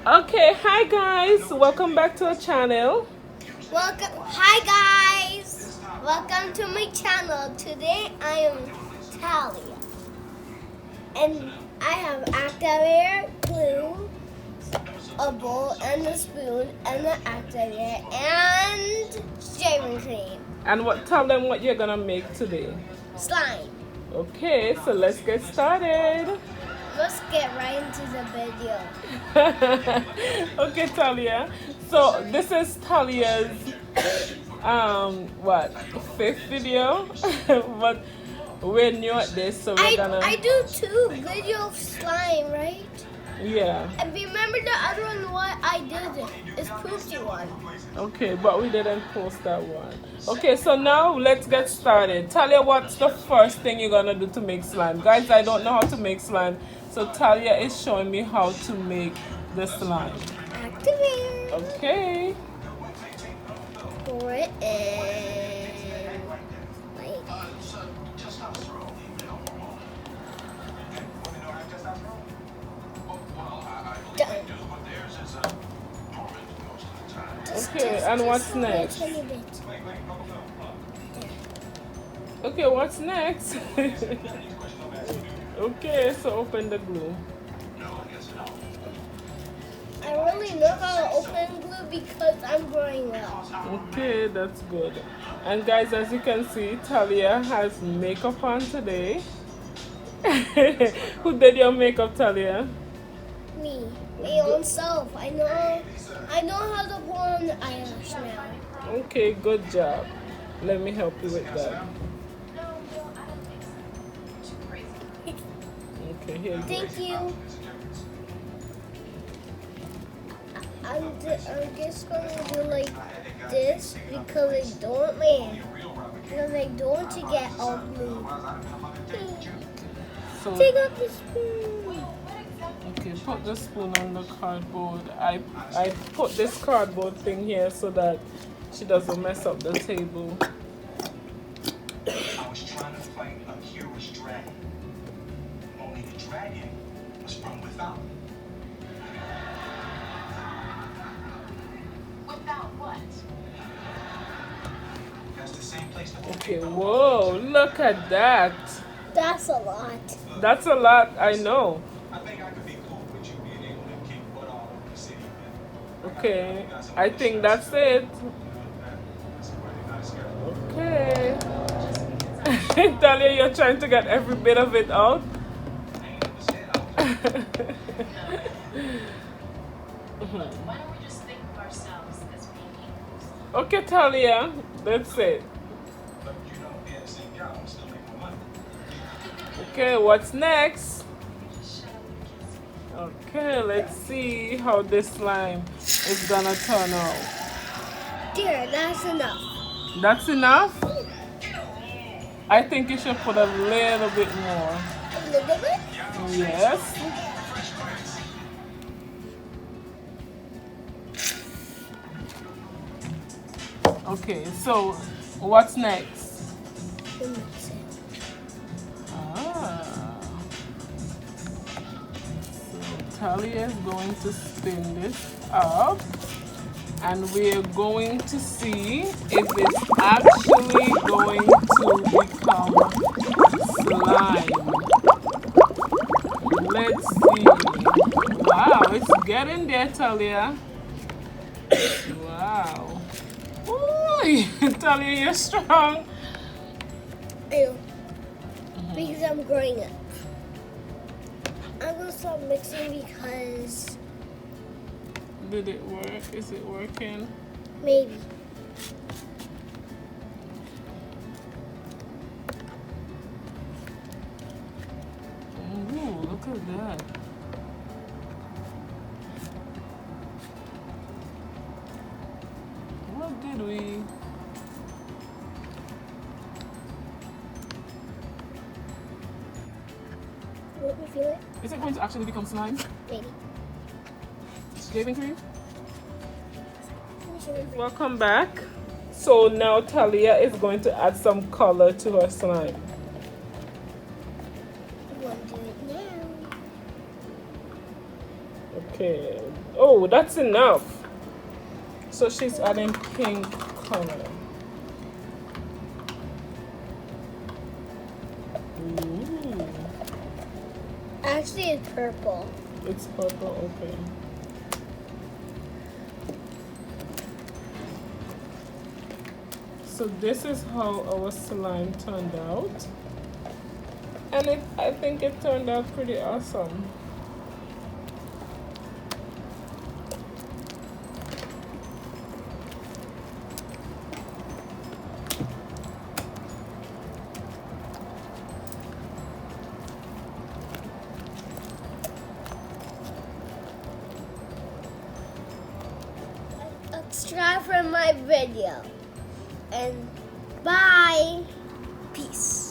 Okay, hi guys, welcome back to our channel. Hi guys, welcome to my channel. Today I am Talia, and I have activator, glue, a bowl, and a spoon, and an activator, and shaving cream, And tell them what you're gonna make today. slime. Okay, so let's get started. Let's get right into the video. Okay, Talia. So this is Talia's what, fifth video? But we're new at this, so we're gonna I do two video of slime, right? yeah. And remember the other one? What I did is poopy one. Okay, but we didn't post that one. Okay, so now let's get started. Talia, what's the first thing you're gonna do to make slime? Guys, I don't know how to make slime, so Talia is showing me how to make the slime. Activate. Okay. Pour it in. Like. Done. Okay, and what's next? Okay, what's next? Okay, so open the glue. I really know how to open glue because I'm growing up. Okay, that's good. And guys, as you can see, Talia has makeup on today. Who did your makeup, Talia? Me, my own self. I know how to put on the eyelash now. Okay, good job. Let me help you with that. Okay, here you go. Thank you. I'm just gonna do like this because I don't want to get all blue. So, Take out the spoon. okay, put the spoon on the cardboard. I put this cardboard thing here so that she doesn't mess up the table. I was trying to fight a hero's dragon. Only the dragon was from without. Without what? That's the same place that Okay, whoa, look at that. That's a lot. That's a lot, I know. I think I could be cool with you being able to kick butt all over the city. Okay, I think that's it. Okay. Talia, you're trying to get every bit of it out. Why don't we just think of ourselves as being equals? Okay, Talia, that's it. But you know, being the same guy, I'm still making more money. Okay, what's next? Just shut up and kiss me. Okay, let's see how this slime is gonna turn out. There, that's enough. That's enough? I think you should put a little bit more. A little bit. Yes. Okay, so what's next? Ah. So Talia is going to spin this up, and we're going to see if it's actually going to become slime. Let's see. Wow, it's getting there, Talia. Wow. Ooh, Talia, you're strong. I know. Because I'm growing up. I'm gonna stop mixing because Did it work? Is it working? maybe. Ooh, look at that. What did we... Let me feel it. Is it going to actually become slime? Maybe. Shaving cream? Finish it. Welcome back. So now Talia is going to add some color to her slime. You want to do it now? Okay. Oh, that's enough. So she's adding pink color. Ooh. Actually, it's purple. It's purple, okay. So this is how our slime turned out. And I think it turned out pretty awesome. Subscribe for my video. And bye. Peace.